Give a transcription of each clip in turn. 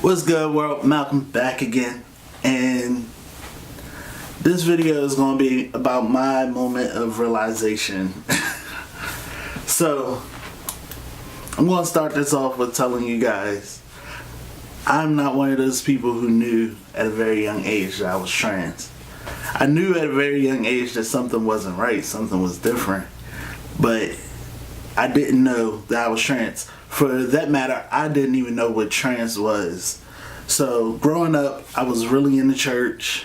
What's good, world? Malcolm back again, and this video is going to be about my moment of realization. So I'm going to start this off with telling you guys I'm not one of those people who knew at a very young age that I was trans. I knew at a very young age that something wasn't right, something was different, but I didn't know that I was trans. For that matter, I didn't even know what trans was. So growing up, I was really in the church.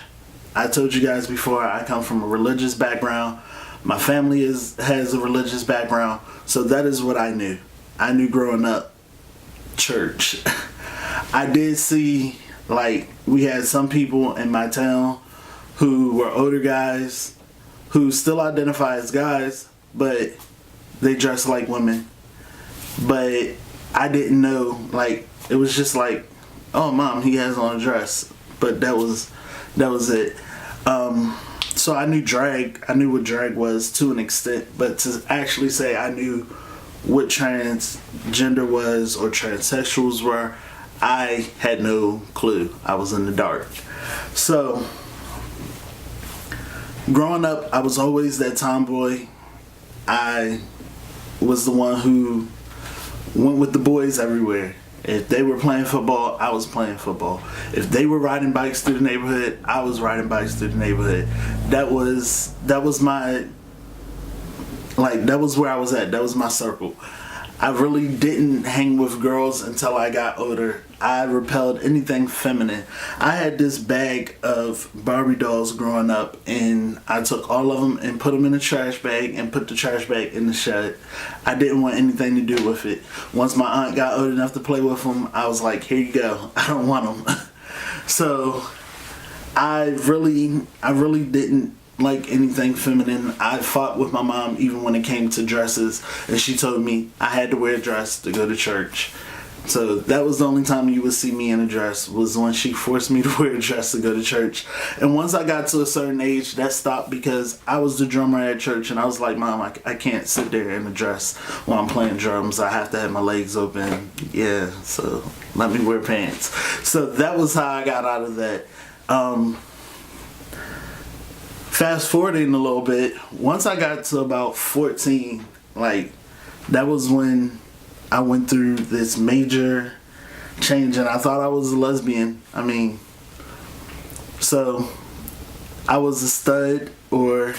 I told you guys before, I come from a religious background. My family has a religious background, so that is what I knew. I knew growing up, church. I did see, like, we had some people in my town who were older guys who still identify as guys, but they dress like women. But I didn't know, like, it was just like, oh, mom, he has on a dress. But that was it. So I knew drag. I knew what drag was to an extent, but to actually say I knew what transgender was or transsexuals were, I had no clue. I was in the dark. So growing up, I was always that tomboy. I was the one who went with the boys everywhere. If they were playing football, I was playing football. If they were riding bikes through the neighborhood, I was riding bikes through the neighborhood. That was my, like, that was where I was at. That was my circle. I really didn't hang with girls until I got older. I repelled anything feminine. I had this bag of Barbie dolls growing up, and I took all of them and put them in a trash bag and put the trash bag in the shed. I didn't want anything to do with it. Once my aunt got old enough to play with them, I was like, here you go. I don't want them. So I really didn't like anything feminine. I fought with my mom even when it came to dresses, and she told me I had to wear a dress to go to church. So that was the only time you would see me in a dress, was when she forced me to wear a dress to go to church. And once I got to a certain age, that stopped because I was the drummer at church, and I was like, Mom, I can't sit there in a dress while I'm playing drums. I have to have my legs open. Yeah, so let me wear pants. So that was how I got out of that. Fast forwarding a little bit, once I got to about 14, like, that was when I went through this major change, and I thought I was a lesbian. I mean, so I was a stud, or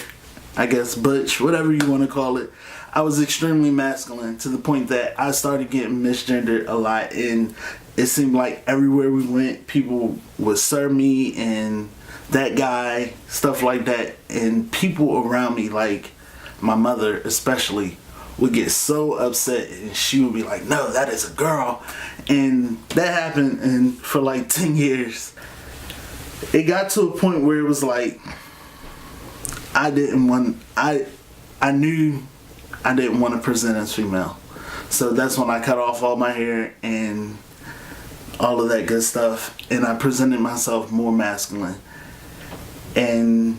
I guess butch, whatever you want to call it. I was extremely masculine to the point that I started getting misgendered a lot, and it seemed like everywhere we went, people would serve me and that guy, stuff like that. And people around me, like my mother especially, would get so upset, and she would be like, no, that is a girl. And that happened, and for like 10 years. It got to a point where it was like, I knew I didn't want to present as female. So that's when I cut off all my hair and all of that good stuff, and I presented myself more masculine. And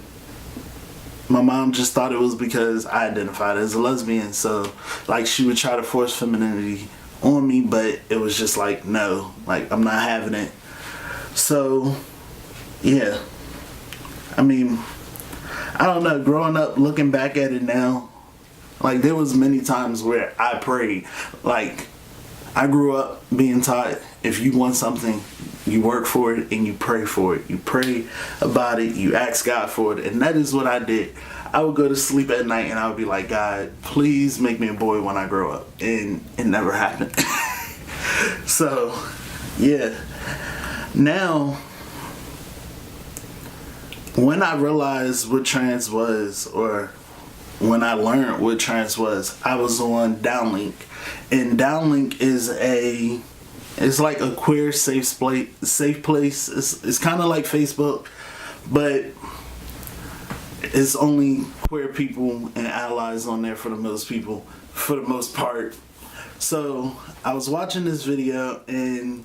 my mom just thought it was because I identified as a lesbian. So, like, she would try to force femininity on me, but it was just like, no, like, I'm not having it. So, yeah. I mean, I don't know, growing up, looking back at it now, like, there was many times where I prayed. Like, I grew up being taught, if you want something, you work for it and you pray for it. You pray about it, you ask God for it, and that is what I did. I would go to sleep at night and I would be like, God, please make me a boy when I grow up. And it never happened. So, yeah. Now, when I realized what trans was, or when I learned what trans was, I was on Downlink. And Downlink is it's like a queer safe place. It's kind of like Facebook, but it's only queer people and allies on there for the most part. So I was watching this video, and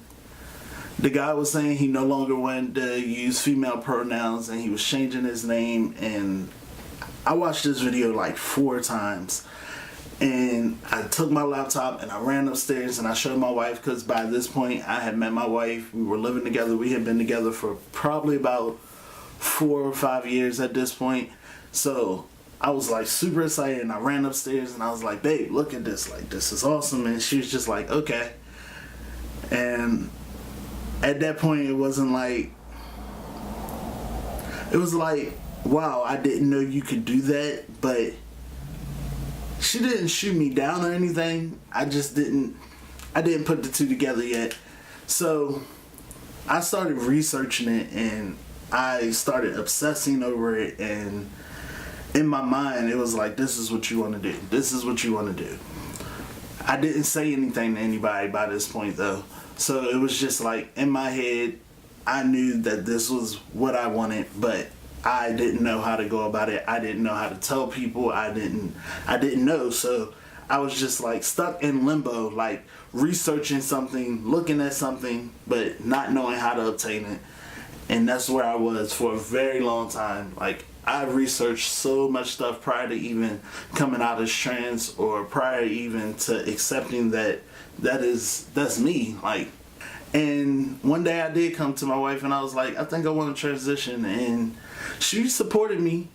the guy was saying he no longer wanted to use female pronouns, and he was changing his name. And I watched this video like 4 times, And I took my laptop and I ran upstairs and I showed my wife, because by this point I had met my wife. We were living together. We had been together for probably about 4 or 5 years at this point. So I was like super excited, and I ran upstairs and I was like, babe, look at this. Like, this is awesome. And she was just like, okay. And at that point, it was like, wow, I didn't know you could do that. But she didn't shoot me down or anything. I didn't put the two together yet. So I started researching it and I started obsessing over it, and in my mind it was like, this is what you want to do. This is what you want to do. I didn't say anything to anybody by this point though. So it was just like, in my head, I knew that this was what I wanted, but I didn't know how to go about it. I didn't know how to tell people. I didn't know. So I was just like stuck in limbo, like researching something, looking at something, but not knowing how to obtain it. And that's where I was for a very long time. Like, I researched so much stuff prior to even coming out as trans, or prior even to accepting that that's me. Like, and one day I did come to my wife and I was like, I think I want to transition, and she supported me.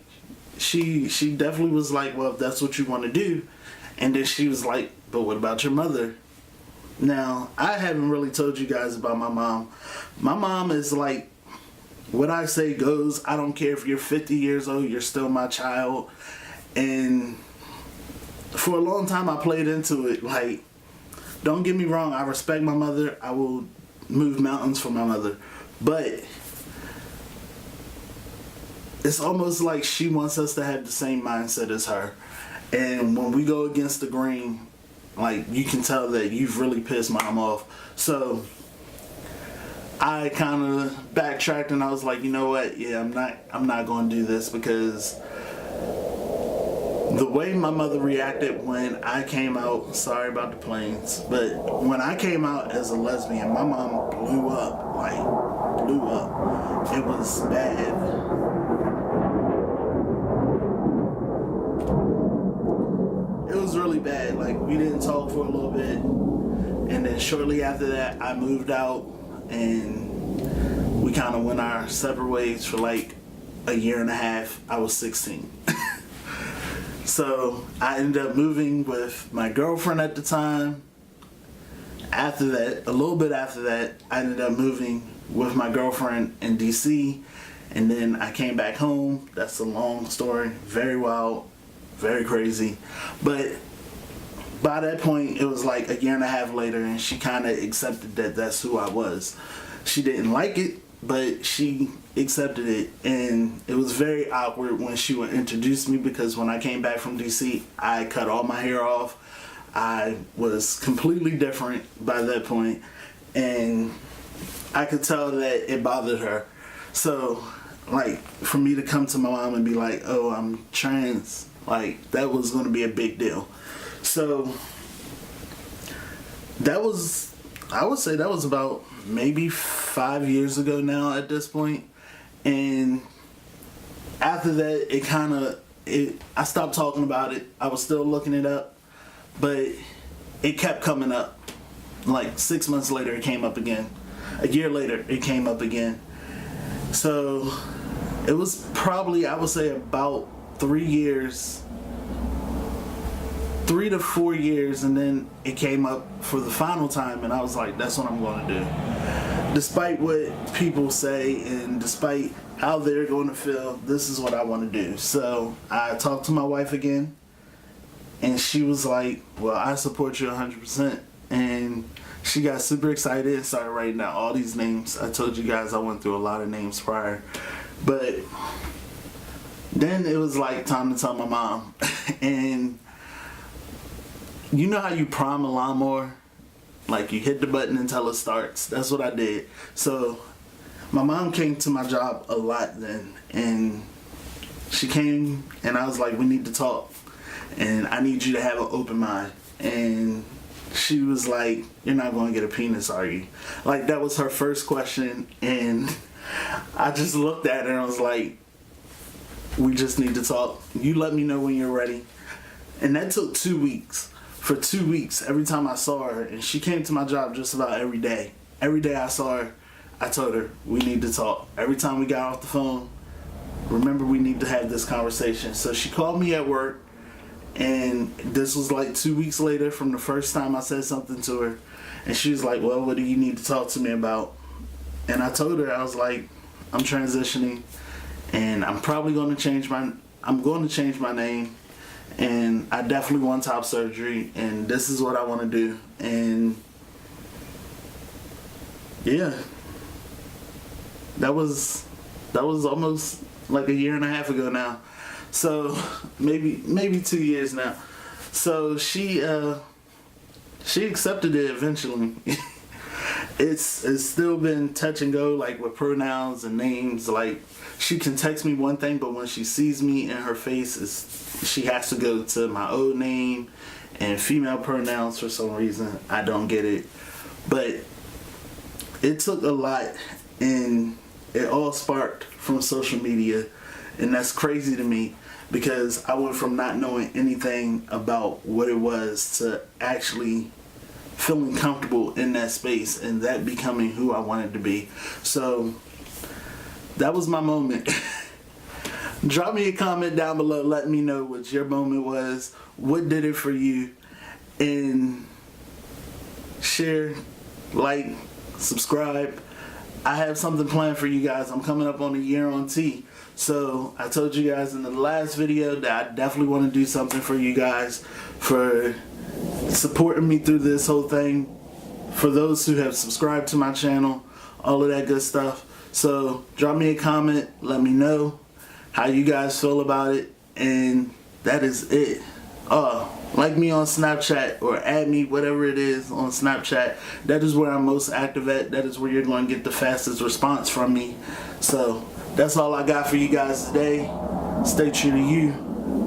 She definitely was like, well, if that's what you want to do. And then she was like, but what about your mother? Now, I haven't really told you guys about my mom. My mom is like, what I say goes. I don't care if you're 50 years old, you're still my child. And for a long time I played into it. Like, don't get me wrong, I respect my mother. I will move mountains for my mother. But it's almost like she wants us to have the same mindset as her. And when we go against the grain, like, you can tell that you've really pissed mom off. So I kind of backtracked and I was like, you know what? Yeah, I'm not going to do this, because the way my mother reacted when I came out, sorry about the planes, but when I came out as a lesbian, my mom blew up, like blew up. It was bad. It was really bad. Like, we didn't talk for a little bit, and then shortly after that I moved out, and we kind of went our separate ways for like a year and a half. I was 16. So I ended up moving with my girlfriend at the time. After that, a little bit after that, I ended up moving with my girlfriend in DC, and then I came back home. That's a long story, very wild, very crazy. But by that point, it was like a year and a half later, and she kind of accepted that that's who I was. She didn't like it, but she accepted it, and it was very awkward when she would introduce me, because when I came back from DC, I cut all my hair off. I was completely different by that point, and I could tell that it bothered her. So, like, for me to come to my mom and be like, oh, I'm trans, like, that was going to be a big deal. So that was, I would say that was about maybe 5 years ago now at this point. And after that, I stopped talking about it. I was still looking it up, but it kept coming up. Like 6 months later, it came up again. A year later, it came up again. So it was probably, I would say, about 3 years, 3 to 4 years, and then it came up for the final time, and I was like, that's what I'm going to do. Despite what people say and despite how they're going to feel, this is what I want to do. So I talked to my wife again, and she was like, well, I support you 100%. And she got super excited and started writing down all these names. I told you guys I went through a lot of names prior. But then it was like time to tell my mom. And you know how you prime a lawnmower? Like, you hit the button until it starts. That's what I did. So my mom came to my job a lot then, and she came and I was like, we need to talk, and I need you to have an open mind. And she was like, you're not going to get a penis, are you? Like, that was her first question, and I just looked at her and I was like, we just need to talk. You let me know when you're ready. And that took 2 weeks. For 2 weeks, every time I saw her, and she came to my job just about every day. Every day I saw her, I told her, we need to talk. Every time we got off the phone, remember, we need to have this conversation. So she called me at work, and this was like 2 weeks later from the first time I said something to her. And she was like, well, what do you need to talk to me about? And I told her, I was like, I'm transitioning, and I'm probably going to change my name. And I definitely want top surgery, and this is what I want to do. And yeah, that was almost like a year and a half ago now. So maybe 2 years now. So she accepted it eventually. It's still been touch and go, like with pronouns and names. Like, she can text me one thing, but when she sees me in her face, she has to go to my old name and female pronouns for some reason. I don't get it. But it took a lot, and it all sparked from social media. And that's crazy to me, because I went from not knowing anything about what it was to actually feeling comfortable in that space and that becoming who I wanted to be. So that was my moment. Drop me a comment down below. Let me know what your moment was. What did it for you? And share, like, subscribe. I have something planned for you guys. I'm coming up on a year on T. So I told you guys in the last video that I definitely want to do something for you guys, for supporting me through this whole thing, for those who have subscribed to my channel, all of that good stuff. So drop me a comment, let me know how you guys feel about it, and that is it. Like me on Snapchat, or add me, whatever it is, on Snapchat. That is where I'm most active at. That is where you're going to get the fastest response from me. So that's all I got for you guys today. Stay true to you.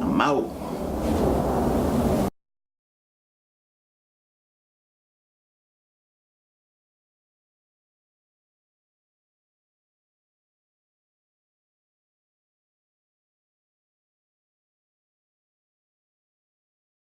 I'm out.